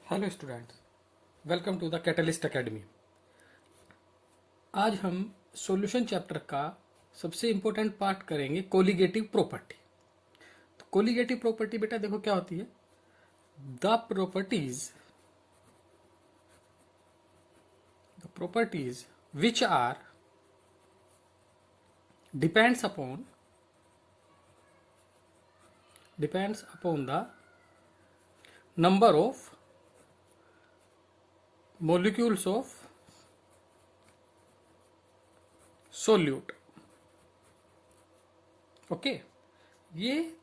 Hello students, welcome to the Catalyst Academy. आज हम solution chapter का सबसे इंपॉर्टेंट पार्ट करेंगे, कोलिगेटिव प्रॉपर्टी। तो कोलिगेटिव प्रॉपर्टी बेटा देखो क्या होती है। The properties which are depends upon the number of molecules of solute। Okay, ये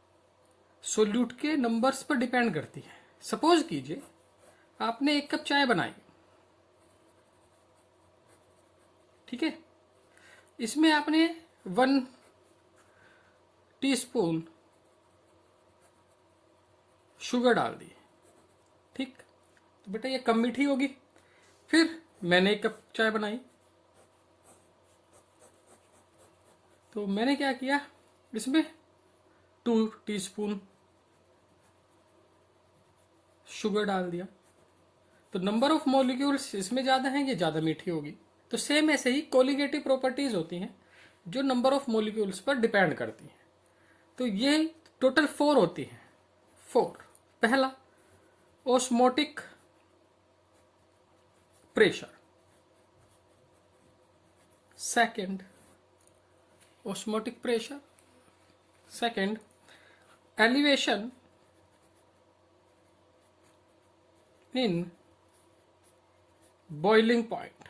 सोल्यूट के नंबर्स पर डिपेंड करती है। सपोज कीजिए आपने एक कप चाय बनाई, ठीक है। इसमें आपने 1 टीस्पून शुगर डाल दी, ठीक। तो बेटा ये कम मीठी होगी। फिर मैंने एक कप चाय बनाई, तो मैंने क्या किया, इसमें 2 टीस्पून शुगर डाल दिया। तो नंबर ऑफ मॉलिक्यूल्स इसमें ज्यादा हैं, ये ज्यादा मीठी होगी। तो सेम ऐसे ही कोलिगेटिव प्रॉपर्टीज होती हैं जो नंबर ऑफ मॉलिक्यूल्स पर डिपेंड करती हैं। तो ये टोटल 4 होती हैं। 4। पहला, osmotic pressure. Second, osmotic pressure. Second, elevation in boiling point.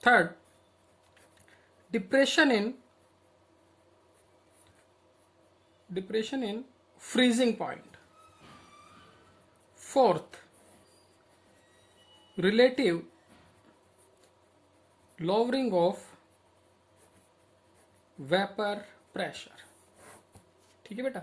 Third, depression in freezing point. Fourth, relative lowering of vapour pressure. ठीक है बेटा।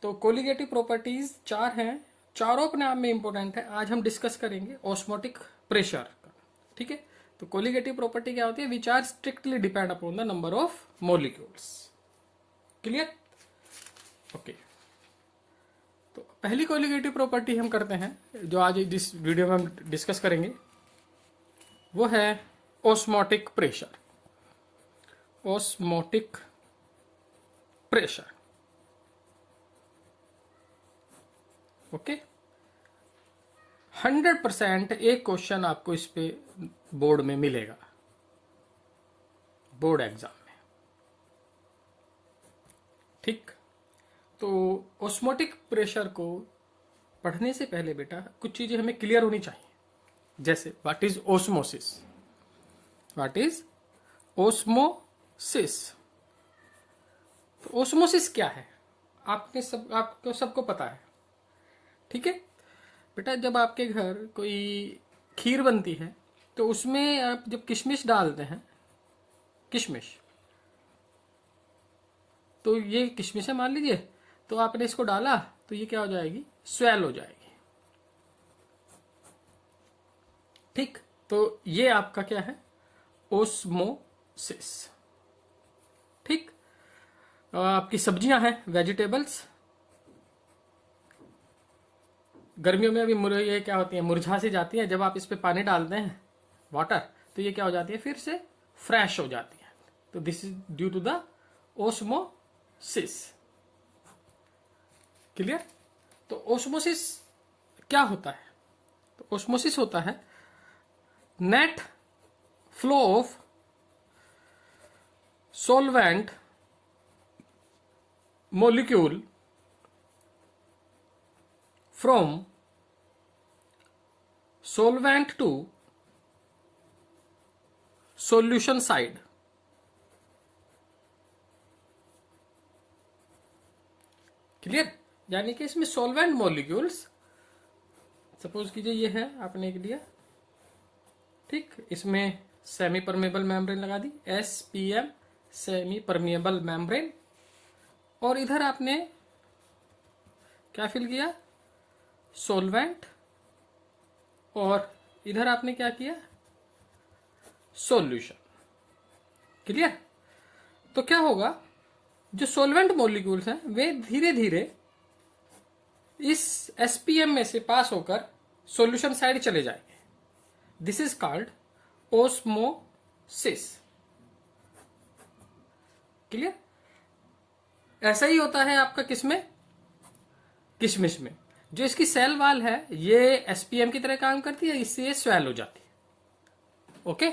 तो कोलिगेटिव प्रॉपर्टीज 4 हैं, चारों अपने आप में इंपॉर्टेंट है। आज हम डिस्कस करेंगे ऑस्मोटिक प्रेशर का, ठीक है। तो कोलिगेटिव प्रॉपर्टी क्या होती है, which are strictly depend upon the number of molecules. Clear? Okay. तो पहली कोलिगेटिव प्रॉपर्टी हम करते हैं, जो आज जिस वीडियो में हम डिस्कस करेंगे, वो है osmotic pressure. Osmotic pressure, okay. 100% एक क्वेश्चन आपको इस पे बोर्ड में मिलेगा, बोर्ड एग्जाम में, ठीक। तो ऑस्मोटिक प्रेशर को पढ़ने से पहले बेटा कुछ चीजें हमें क्लियर होनी चाहिए। जैसे what is osmosis, what is osmosis. तो ओस्मोसिस क्या है, आपको सबको पता है, ठीक है बेटा। जब आपके घर कोई खीर बनती है तो उसमें आप जब किशमिश डालते हैं, किशमिश, तो ये किशमिश है मान लीजिए, तो आपने इसको डाला तो ये क्या हो जाएगी, स्वेल हो जाएगी, ठीक। तो ये आपका क्या है, ओस्मोसिस, ठीक। आपकी सब्जियां हैं, वेजिटेबल्स, गर्मियों में अभी ये क्या होती है, मुरझा सी जाती है। जब आप इस पे पानी डालते हैं, वाटर, तो ये क्या हो जाती है, फिर से फ्रेश हो जाती है। तो this is due to the osmosis. Clear? तो ओस्मोसिस क्या होता है, तो ओस्मोसिस होता है net flow of solvent molecule from solvent to solution side। Clear? यानी कि इसमें सॉल्वेंट मॉलिक्यूल्स, सपोज कीजिए ये है आपने एक लिया, ठीक। इसमें सेमी परमेबल मेम्ब्रेन लगा दी, SPM, सेमी परमिएबल मेम्ब्रेन। और इधर आपने क्या फिल किया, सॉल्वेंट, और इधर आपने क्या किया, सॉल्यूशन। क्लियर? तो क्या होगा, जो सोलवेंट मॉलिक्यूल्स हैं वे धीरे धीरे इस एसपीएम में से पास होकर सॉल्यूशन साइड चले जाएंगे। This is called osmosis. Clear? ऐसा ही होता है आपका किसमें? किशमिश में। जो इसकी सेल वाल है ये एसपीएम की तरह काम करती है, इससे ये स्वेल हो जाती है। ओके,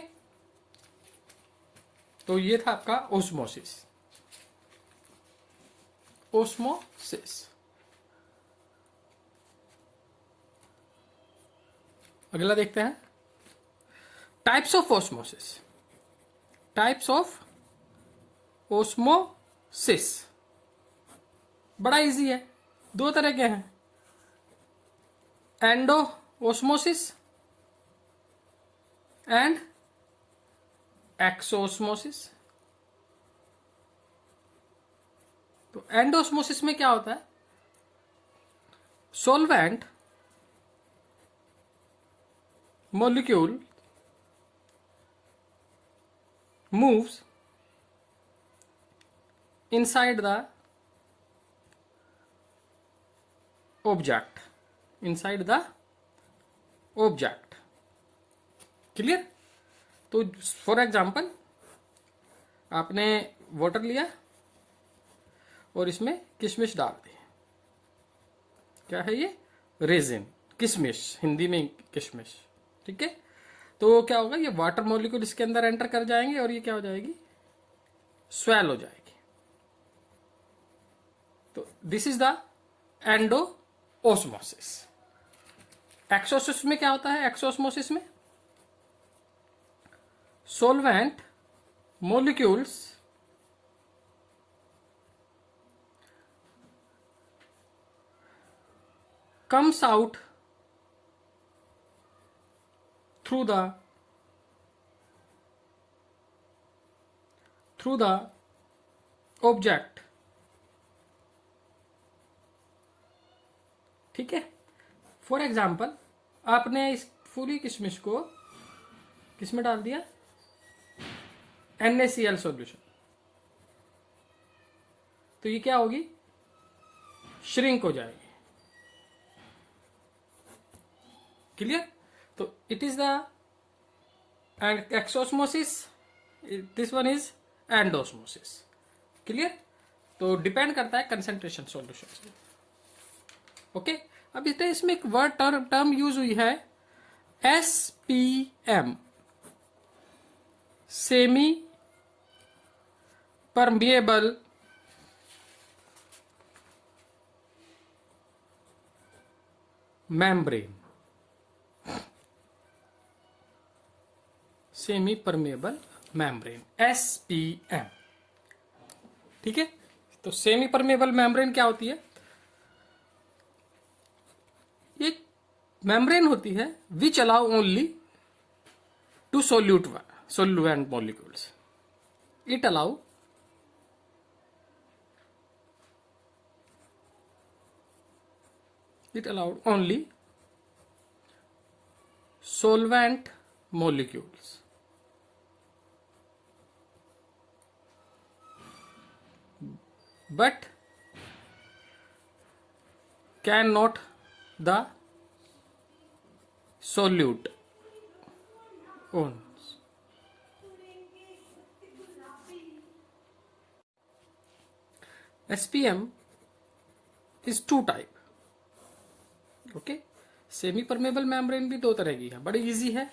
तो ये था आपका ओस्मोसिस। ओस्मोसिस। अगला देखते हैं types of osmosis. Types of osmosis बड़ा इजी है, दो तरह के हैं, एंडो ओस्मोसिस एंड एक्सोस्मोसिस। तो एंडोस्मोसिस में क्या होता है? Solvent molecule moves inside the object, inside the object. Clear? तो फॉर एग्जाम्पल आपने वाटर लिया और इसमें किशमिश डाल दी। क्या है ये? रेजिन, किशमिश, हिंदी में किशमिश। ठीक है, तो क्या होगा? ये वाटर मॉलिक्यूल इसके अंदर एंटर कर जाएंगे और ये क्या हो जाएगी? स्वेल हो जाएगी। तो this is the endosmosis. Exosmosis में क्या होता है? एक्सोस्मोसिस में solvent molecules comes out through the object। ठीक है, फॉर एग्जाम्पल आपने इस पूरी किशमिश को किसमें डाल दिया? NaCl solution. तो ये क्या होगी? श्रिंक हो जाएगी। क्लियर? तो it is the exosmosis, this one is endosmosis. Clear? तो डिपेंड करता है कंसेंट्रेशन सॉल्यूशन से। ओके, अब इसमें एक वर्ड टर्म यूज हुई है SPM, semi permeable membrane. Semi permeable membrane, SPM। ठीक है, तो सेमी परमेबल मेम्ब्रेन क्या होती है? एक मेम्ब्रेन होती है which allow only to solvent molecules. It allowed only solvent molecules, but cannot the solute ones। SPM is two type। Okay, semi permeable membrane भी दो तरह की है, बड़ी इजी है,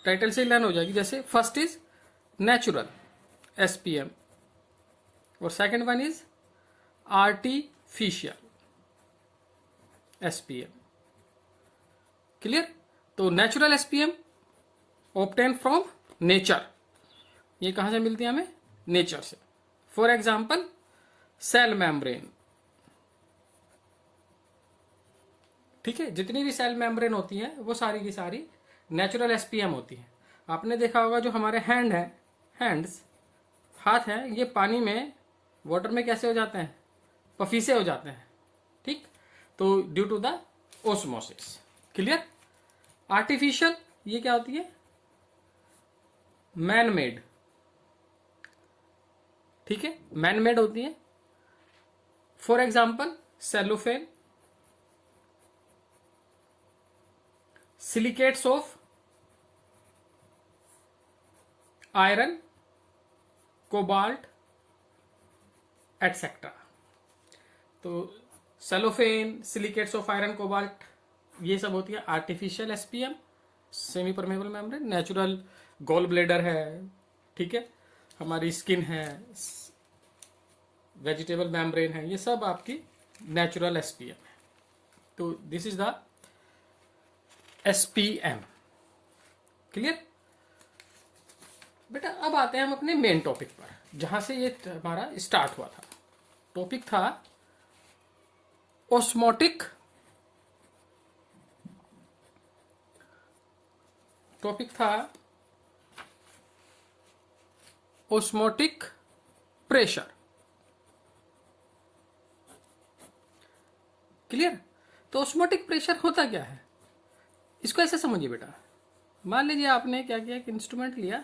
टाइटल से लर्न हो जाएगी। जैसे फर्स्ट इज नेचुरल SPM और second one is artificial SPM। Clear? तो natural SPM obtain from nature. ये कहां से मिलती है हमें? नेचर से। For example cell membrane. ठीक है, जितनी भी सेल मेम्ब्रेन होती हैं वो सारी की सारी नेचुरल SPM होती है। आपने देखा होगा जो हमारे हैंड्स, हाथ हैं, ये पानी में, वाटर में कैसे हो जाते हैं? पफीसे हो जाते हैं। ठीक, तो due to the osmosis. Clear? Artificial ये क्या होती है? Man made. ठीक है, मैन मेड होती है। For example cellophane, silicates of iron, cobalt etcetera. तो cellophane, silicates of iron, cobalt, ये सब होती है artificial SPM, semi permeable membrane. Natural gall bladder है, ठीक है, हमारी स्किन है, वेजिटेबल मेम्ब्रेन है, ये सब आपकी नेचुरल एसपीएम है। तो this is the SPM. Clear बेटा? अब आते हैं हम अपने मेन टॉपिक पर, जहां से ये हमारा स्टार्ट हुआ था। टॉपिक था ऑस्मोटिक, ऑस्मोटिक प्रेशर। क्लियर? तो ऑस्मोटिक प्रेशर होता क्या है, इसको ऐसे समझिए बेटा। मान लीजिए आपने क्या किया, एक इंस्ट्रूमेंट लिया,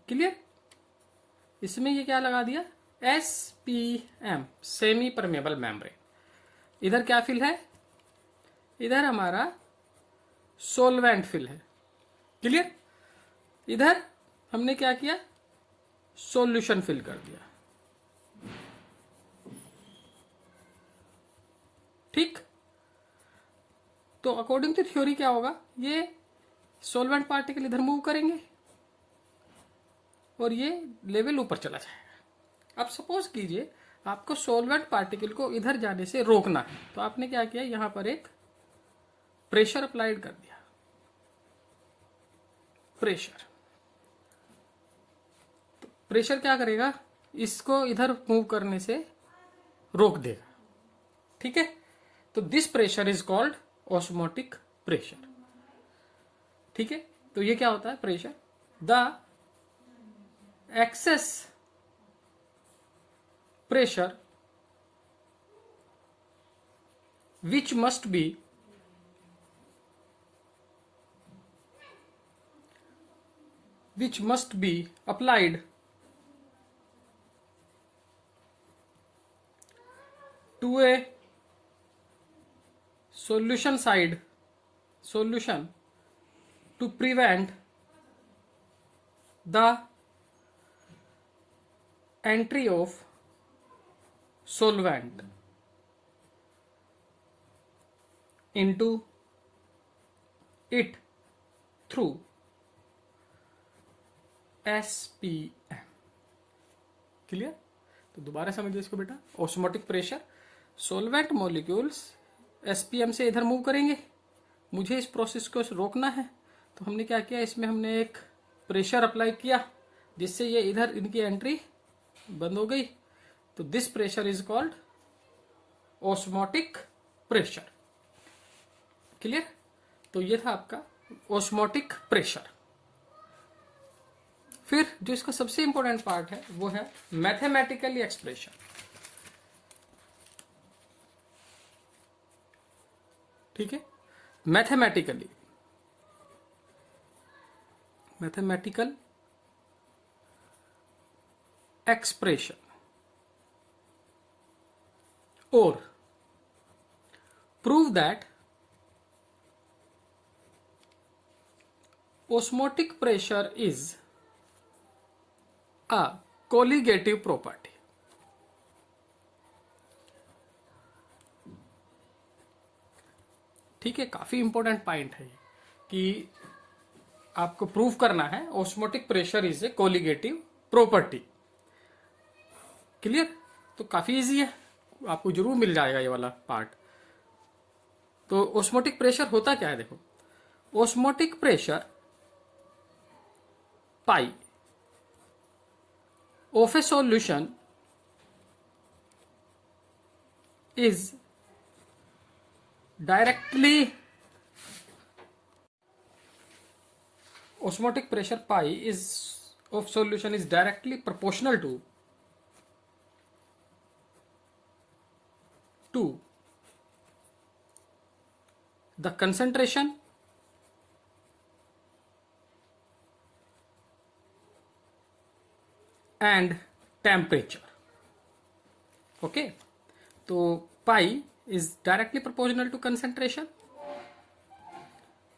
क्लियर, इसमें ये क्या लगा दिया, एसपीएम, सेमी परमेबल मेम्ब्रेन। इधर क्या फिल है, इधर हमारा सोलवेंट फिल है। क्लियर? इधर हमने क्या किया, सॉल्यूशन फिल कर दिया। ठीक? तो अकॉर्डिंग टू थ्योरी क्या होगा, ये सॉल्वेंट पार्टिकल इधर मूव करेंगे और ये लेवल ऊपर चला जाएगा। अब सपोज कीजिए आपको सॉल्वेंट पार्टिकल को इधर जाने से रोकना है, तो आपने क्या किया, यहां पर एक प्रेशर अप्लाइड कर दिया। प्रेशर, तो प्रेशर क्या करेगा, इसको इधर मूव करने से रोक देगा। ठीक है? तो this pressure is called osmotic pressure. ठीक है? तो ये क्या होता है, pressure, the excess pressure which must be applied to a solution to prevent the entry of solvent into it through SPM। Clear? तो दोबारा समझिए इसको बेटा। Osmotic pressure, solvent molecules SPM से इधर मूव करेंगे, मुझे इस प्रोसेस को रोकना है, तो हमने क्या किया, इसमें हमने एक प्रेशर अप्लाई किया जिससे ये इधर इनकी एंट्री बंद हो गई। तो this pressure is called osmotic pressure. Clear? तो ये था आपका ऑस्मोटिक प्रेशर। फिर जो इसका सबसे इंपॉर्टेंट पार्ट है वो है मैथमेटिकली एक्सप्रेशन। ठीक है? Mathematical expression or prove that osmotic pressure is a colligative property। ठीक है? काफी इंपॉर्टेंट पॉइंट है कि आपको प्रूव करना है osmotic pressure is a colligative property. Clear? तो काफी इजी है, आपको जरूर मिल जाएगा ये वाला पार्ट। तो ऑस्मोटिक प्रेशर होता क्या है, देखो, osmotic pressure pi of A solution is directly, osmotic pressure pi is of solution is directly proportional to the concentration and temperature. Okay, so pi is directly proportional to concentration,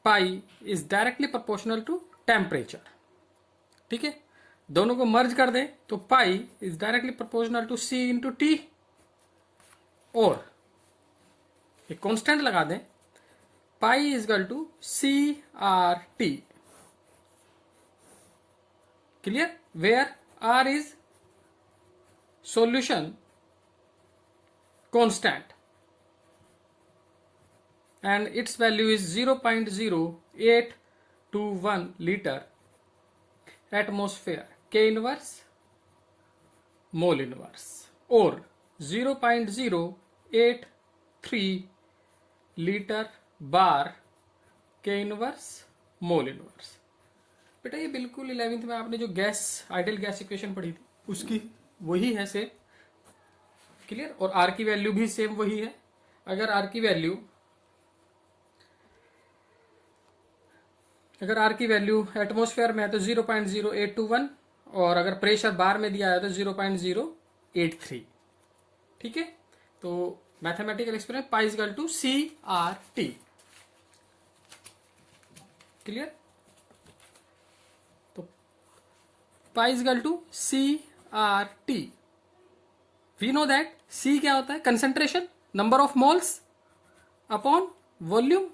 pi is directly proportional to temperature. ठीक है, दोनों को मर्ज कर दें तो pi is directly proportional to C into T, और एक constant लगा दें, pi is equal to C R T. Clear? Where R is solution constant and its value is 0.0821 liter atmosphere K inverse mole inverse, or 0.083 liter bar K inverse mole inverse. बेटा ये बिल्कुल 11th में आपने जो gas ideal gas equation पढ़ी थी उसकी वही है सेम. क्लियर? और आर की वैल्यू भी सेम वही है. अगर आर की वैल्यू एटमॉस्फेयर में है तो 0.0821, और अगर प्रेशर बार में दिया है तो 0.083. ठीक है, तो mathematical expression pi is equal to C R T. Clear? तो pi is equal to C R T. We know that C क्या होता है? Concentration, number of moles upon volume,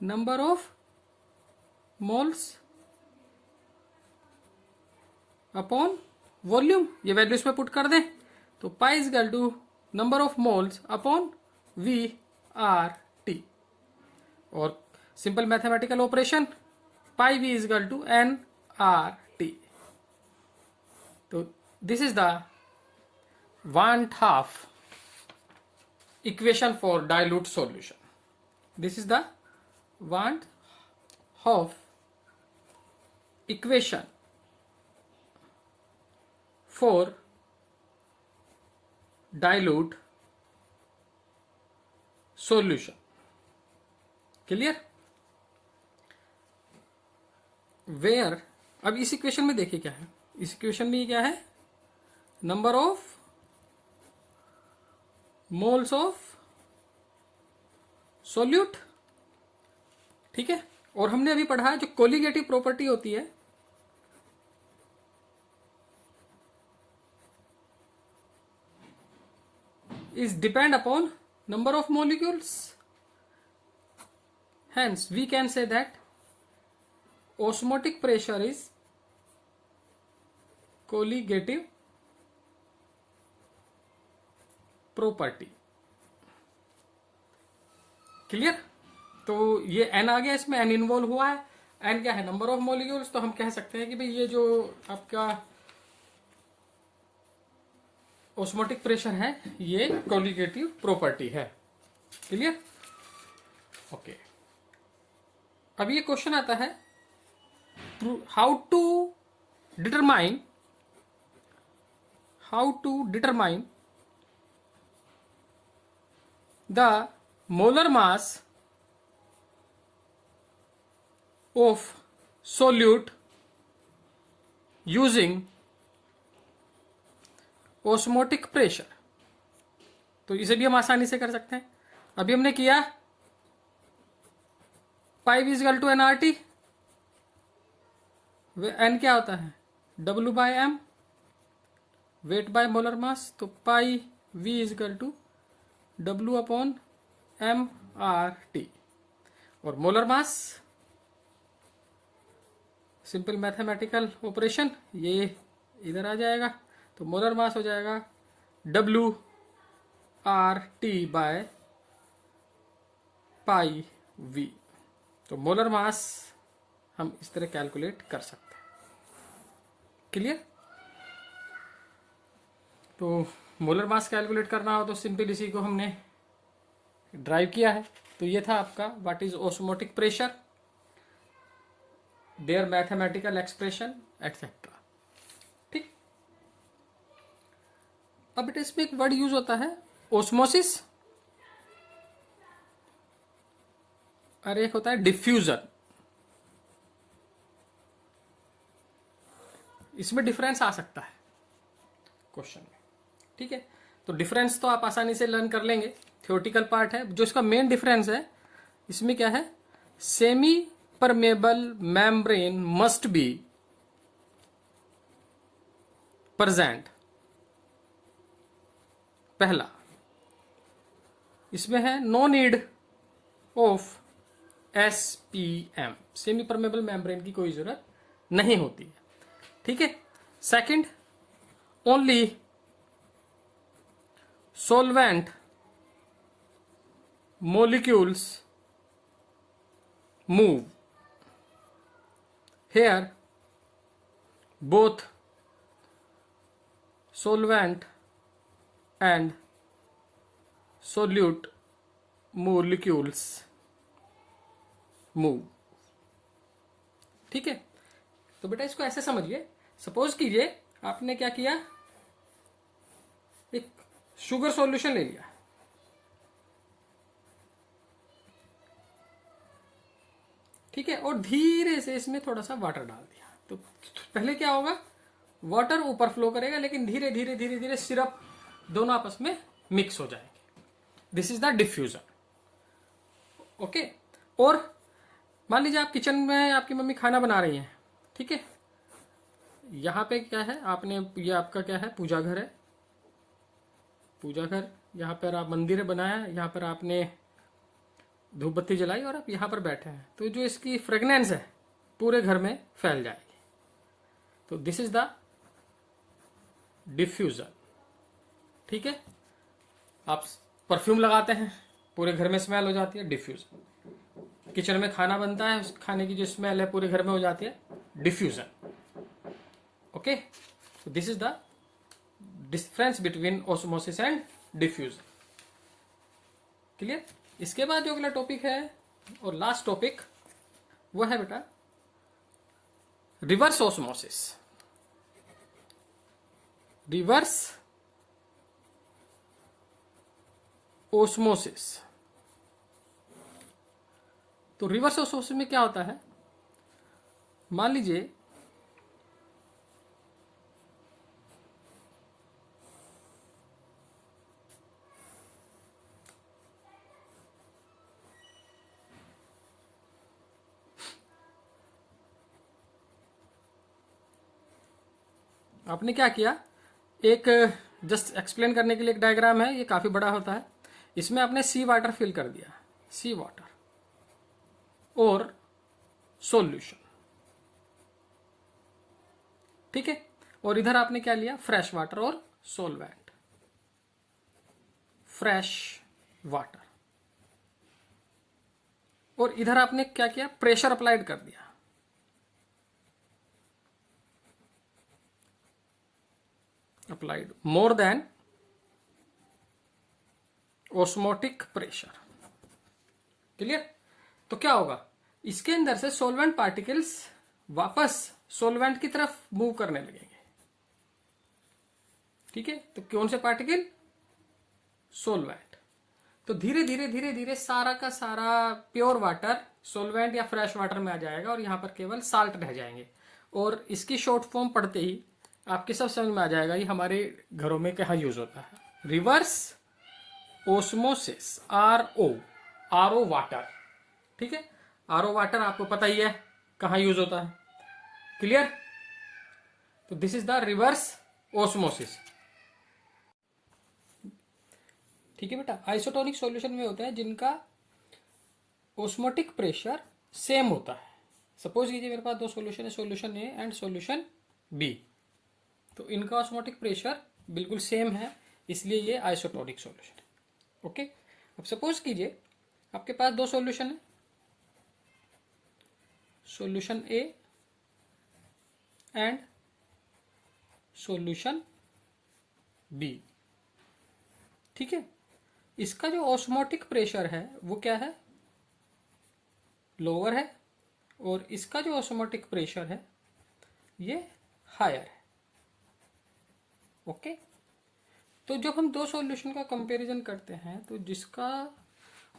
number of moles upon volume. ये value इसमें put कर दें तो pi is equal to number of moles upon V R T. और simple mathematical operation, pi V is equal to N R T. तो this is the 1/2 equation for dilute solution. This is the 1/2 equation for dilute solution. Clear? Where, अब इस equation में देखिए क्या है. इस equation में क्या है? Number of moles of solute. ठीक है, और हमने अभी पढ़ा है जो कोलिगेटिव प्रॉपर्टी होती है is depend upon number of molecules. Hence we can say that osmotic pressure is colligative property. Clear? तो ये n आ गया, इसमें n इन्वॉल्व हुआ है. n क्या है? Number of molecules. तो हम कह सकते हैं कि भाई ये जो आपका ऑस्मोटिक प्रेशर है ये कोलिगेटिव प्रॉपर्टी है. क्लियर? ओके, अब ये क्वेश्चन आता है how to determine the molar mass of solute using osmotic pressure. तो इसे भी हम आसानी से कर सकते हैं. अभी हमने किया pi V is equal to N R T. N क्या होता है? W by M, weight by molar mass. तो pi V is equal to W upon M R T. और molar mass, simple mathematical operation, ये इधर आ जाएगा. तो मोलर मास हो जाएगा W R T by pi V. तो मोलर मास हम इस तरह कैलकुलेट कर सकते हैं. क्लियर? तो मोलर मास कैलकुलेट करना हो तो सिंपल इसी को हमने ड्राइव किया है. तो ये था आपका what is osmotic pressure, their mathematical expression etcetera. ठीक. अब बेटा इसमें एक वर्ड यूज होता है ऑस्मोसिस, और एक होता है डिफ्यूजन. इसमें डिफरेंस आ सकता है क्वेश्चन में, ठीक है। तो डिफरेंस तो आप आसानी से लर्न कर लेंगे, थ्योरेटिकल पार्ट है। जो इसका मेन डिफरेंस है इसमें क्या है, semi permeable membrane must be present, पहला। इसमें है no need of SPM, semi permeable membrane की कोई जरूरत नहीं होती है, ठीक है। Second, only solvent molecules move, here both solvent and solute molecules move, ठीक है। तो बेटा इसको ऐसे समझिए, सपोज कीजिए आपने क्या किया, एक शुगर सॉल्यूशन ले लिया, ठीक है, और धीरे से इसमें थोड़ा सा वाटर डाल दिया। तो पहले क्या होगा, वाटर ऊपर फ्लो करेगा, लेकिन धीरे धीरे धीरे धीरे सिरप दोनों आपस में मिक्स हो जाएंगे। This is the diffusion, okay. और मान लीजिए आप किचन में, आपकी मम्मी खाना बना रही हैं, ठीक है। यहाँ पे क्या है, आपने, ये आपका क्या है, पूजा घर है, पूजा घर, यहाँ पर आप मंदिर बनाया, यहाँ पर आपने धूप बत्ती जलाई और आप यहाँ पर बैठे हैं, तो जो इसकी फ्रेगनेंस है पूरे घर में फैल जाएगी। तो दिस इज द डिफ्यूजन, ठीक है। आप परफ्यूम लगाते हैं, पूरे घर में स्मेल हो जाती है, डिफ्यूजन। किचन में खाना बनता है, उस खाने की जो स्मेल है पूरे घर में हो जाती है, diffusion, okay. This is the difference between osmosis and diffusion, clear. इसके बाद जो अगला टॉपिक है और लास्ट टॉपिक, वो है बेटा रिवर्स ऑस्मोसिस। रिवर्स ऑस्मोसिस, तो रिवर्स ऑस्मोसिस में क्या होता है, मान लीजिए आपने क्या किया, एक जस्ट एक्सप्लेन करने के लिए एक डायग्राम है, ये काफी बड़ा होता है। इसमें आपने सी वाटर फिल कर दिया, सी वाटर और सॉल्यूशन, ठीक है। और इधर आपने क्या लिया, फ्रेश वाटर और सॉल्वेंट, फ्रेश वाटर। और इधर आपने क्या किया, प्रेशर अप्लाइड कर दिया, applied more than osmotic pressure, clear. तो क्या होगा, इसके अंदर से सॉल्वेंट पार्टिकल्स वापस सॉल्वेंट की तरफ मूव करने लगेंगे, ठीक है। तो कौन से पार्टिकल, सॉल्वेंट। तो धीरे धीरे धीरे धीरे सारा का सारा प्योर वाटर सॉल्वेंट या फ्रेश वाटर में आ जाएगा और यहां पर केवल साल्ट रह जाएंगे। और इसकी शॉर्ट फॉर्म पढ़ते ही आपके सब समझ में आ जाएगा ये हमारे घरों में कहाँ यूज होता है, रिवर्स ओस्मोसिस, आरओ वाटर, ठीक है। आरओ वाटर आपको पता ही है कहाँ यूज होता है, क्लियर। तो this is the reverse osmosis, ठीक है बेटा। आइसोटोनिक सॉल्यूशन में होता है जिनका ओस्मोटिक प्रेशर सेम होता है। सपोज कीजिए मेरे पास दो सॉल्यूशन है, solution A and solution B, तो इनका ऑस्मोटिक प्रेशर बिल्कुल सेम है, इसलिए ये आइसोटोनिक सॉल्यूशन है, ओके। अब सपोज कीजिए आपके पास दो सॉल्यूशन है, solution A and solution B, ठीक है। इसका जो ऑस्मोटिक प्रेशर है वो क्या है, लोअर है, और इसका जो ऑस्मोटिक प्रेशर है ये हायर है, ओके। तो जब हम दो सॉल्यूशन का कंपैरिजन करते हैं तो जिसका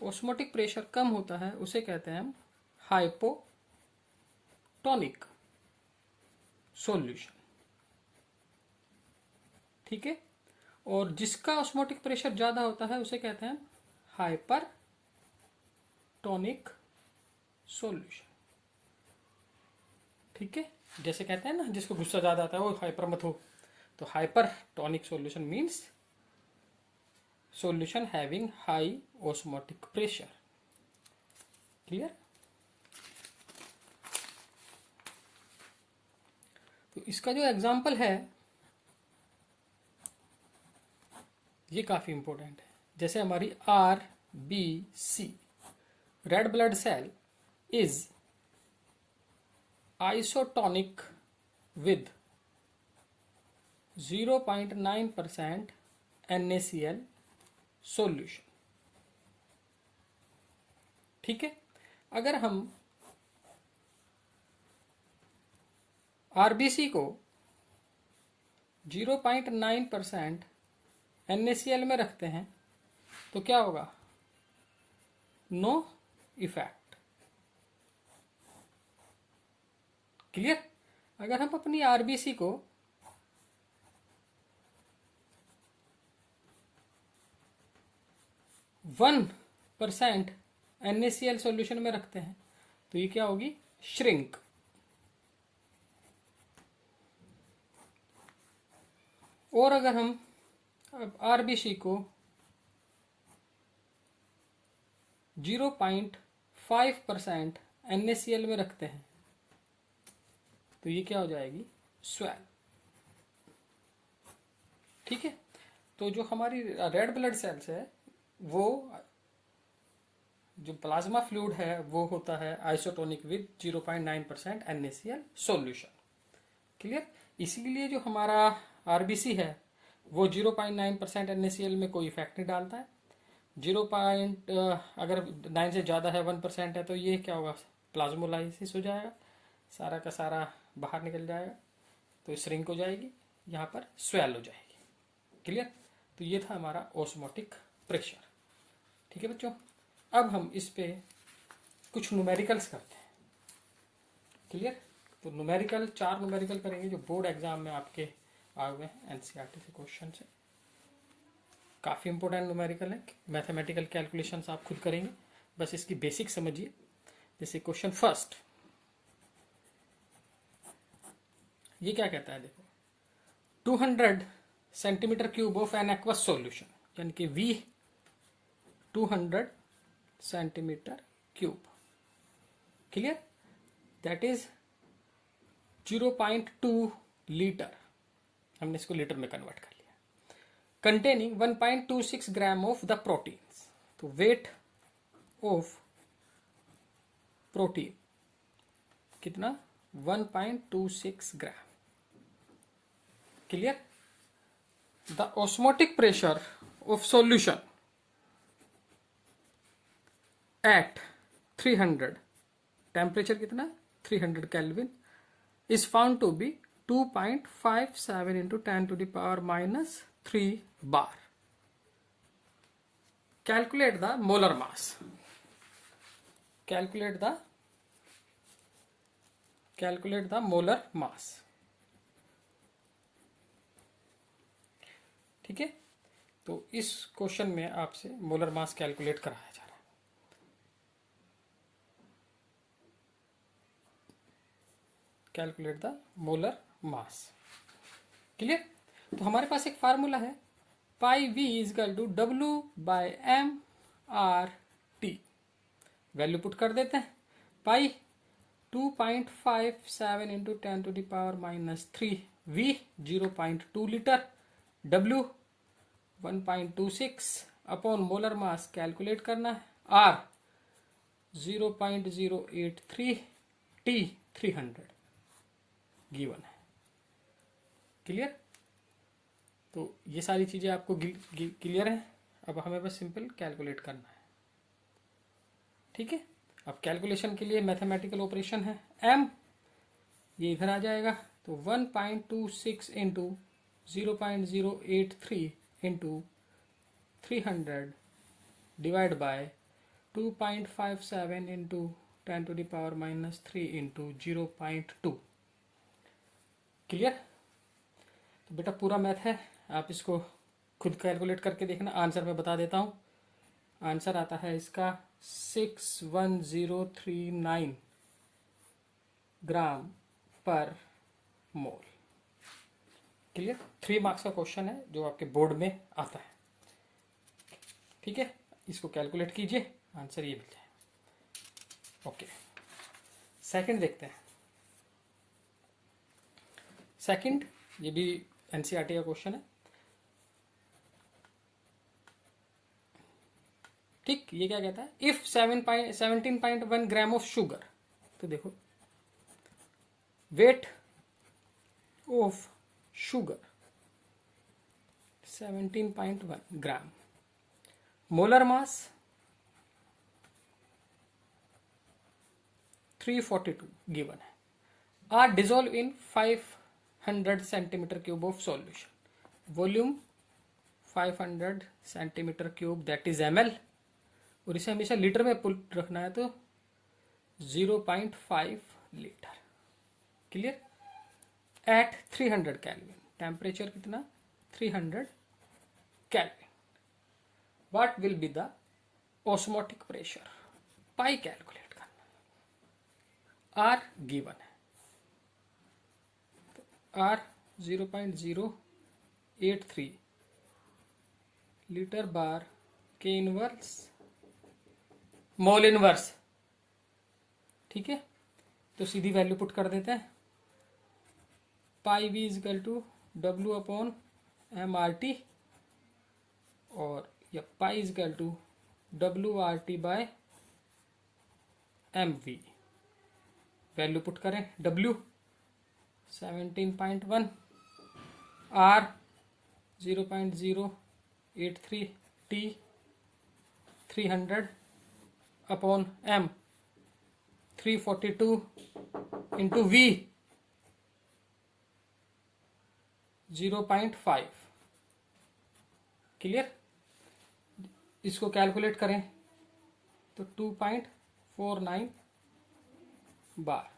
ऑस्मोटिक प्रेशर कम होता है उसे कहते हैं हम हाइपोटोनिक सॉल्यूशन, ठीक है। और जिसका ऑस्मोटिक प्रेशर ज़्यादा होता है उसे कहते हैं हाइपरटोनिक सॉल्यूशन। ठीक है, जैसे कहते हैं ना जिसको गुस्सा ज़्यादा आता है वो हाइपर मत हो, तो hypertonic solution means solution having high osmotic pressure. Clear. तो इसका जो एग्जाम्पल है ये काफ़ी इंपॉर्टेंट है। जैसे हमारी RBC red blood cell is isotonic with 0.9% NaCl solution. ठीक है, अगर हम RBC को 0.9% NaCl में रखते हैं तो क्या होगा? No effect. क्लियर। अगर हम अपनी RBC को 1% NaCl सॉल्यूशन में रखते हैं तो ये क्या होगी? श्रिंक। और अगर हम RBC को 0.5% NaCl में रखते हैं तो ये क्या हो जाएगी? स्वेल। ठीक है, तो जो हमारी रेड ब्लड सेल्स है वो जो प्लाज्मा फ्लूइड है वो होता है isotonic with 0.9% NaCl solution. Clear. इसीलिए जो हमारा RBC है वो 0.9% NaCl में कोई इफेक्ट नहीं डालता है। अगर 9 से ज़्यादा है, 1% है, तो ये क्या होगा? प्लाज्मोलाइसिस हो जाएगा, सारा का सारा बाहर निकल जाएगा, तो श्रिंक हो जाएगी, यहाँ पर स्वेल हो जाएगी। क्लियर। तो ये था हमारा ऑस्मोटिक प्रेशर। ठीक है बच्चों, अब हम इस पे कुछ न्यूमेरिकल्स करते हैं। क्लियर। तो न्यूमेरिकल 4 न्यूमेरिकल करेंगे जो बोर्ड एग्जाम में आपके आए हुए हैं NCERT से क्वेश्चन से। काफ़ी इंपॉर्टेंट न्यूमेरिकल है, मैथमेटिकल कैलकुलेशंस आप खुद करेंगे, बस इसकी बेसिक समझिए। जैसे क्वेश्चन फर्स्ट, ये क्या कहता है? देखो, 200 centimetre cube of an aqueous solution, यानी कि V 200 centimetre cube. Clear. That is 0.2 litre. हमने इसको लीटर में कन्वर्ट कर लिया। Containing 1.26 gram of the proteins. तो वेट ऑफ प्रोटीन कितना? 1.26 gram. Clear. The osmotic pressure of solution at 300, temperature कितना? 300 kelvin, is found to be 2.57 into 10 to the power minus 3 bar. Calculate the molar mass. Calculate the molar mass. ठीक है, तो इस question में आपसे molar mass calculate कराया जा रहा है। Calculate the molar mass. Clear. तो हमारे पास एक फार्मूला है, pi V equal to W/m/r/T। Value put कर देते हैं। पाई 2.57 into 10 to the power minus 3, V 0.2 litre, W 1.26 upon molar mass calculate करना है, R 0.083, T 300 गिवन है। क्लियर। तो ये सारी चीज़ें आपको क्लियर है। अब हमें बस सिंपल कैलकुलेट करना है। ठीक है, अब कैलकुलेशन के लिए मैथमेटिकल ऑपरेशन है, m ये इधर आ जाएगा, तो 1.26 into 0.083 into 300 divide by 2.57 into 10 to the power minus 3 into 0.2। Clear. तो बेटा पूरा मैथ है, आप इसको खुद कैलकुलेट करके देखना, आंसर मैं बता देता हूँ। आंसर आता है इसका 61039 ग्राम पर मोल। क्लियर? 3 मार्क्स का क्वेश्चन है जो आपके बोर्ड में आता है। ठीक है, इसको कैलकुलेट कीजिए, आंसर ये मिल जाए। ओके, सेकंड देखते हैं। सेकंड, ये भी एनसीईआरटी का क्वेश्चन है। ठीक, ये क्या कहता है, इफ 17.1 ग्राम ऑफ शुगर, तो देखो weight of sugar 17.1 gram, molar mass 342 given है, are dissolve in 500 centimetre cube of solution, volume 500 centimetre cube that is ml, और इसे हमेशा लीटर में पुट रखना है तो 0.5 litre. Clear? At 300 kelvin, temperature कितना, 300 kelvin, what will be the osmotic pressure, pi calculate करना, आर गिवन है, तो आर 0.083 लीटर बार के इनवर्स मोल इनवर्स। ठीक है, तो सीधी वैल्यू पुट कर देते हैं, pi V is equal to W upon M R T, और या pi is equal to W R T by M V. Value put करें, W 17.1, R 0.083, T 300 upon M 342 into V 0.5। Clear? इसको कैलकुलेट करें तो 2.49 बार।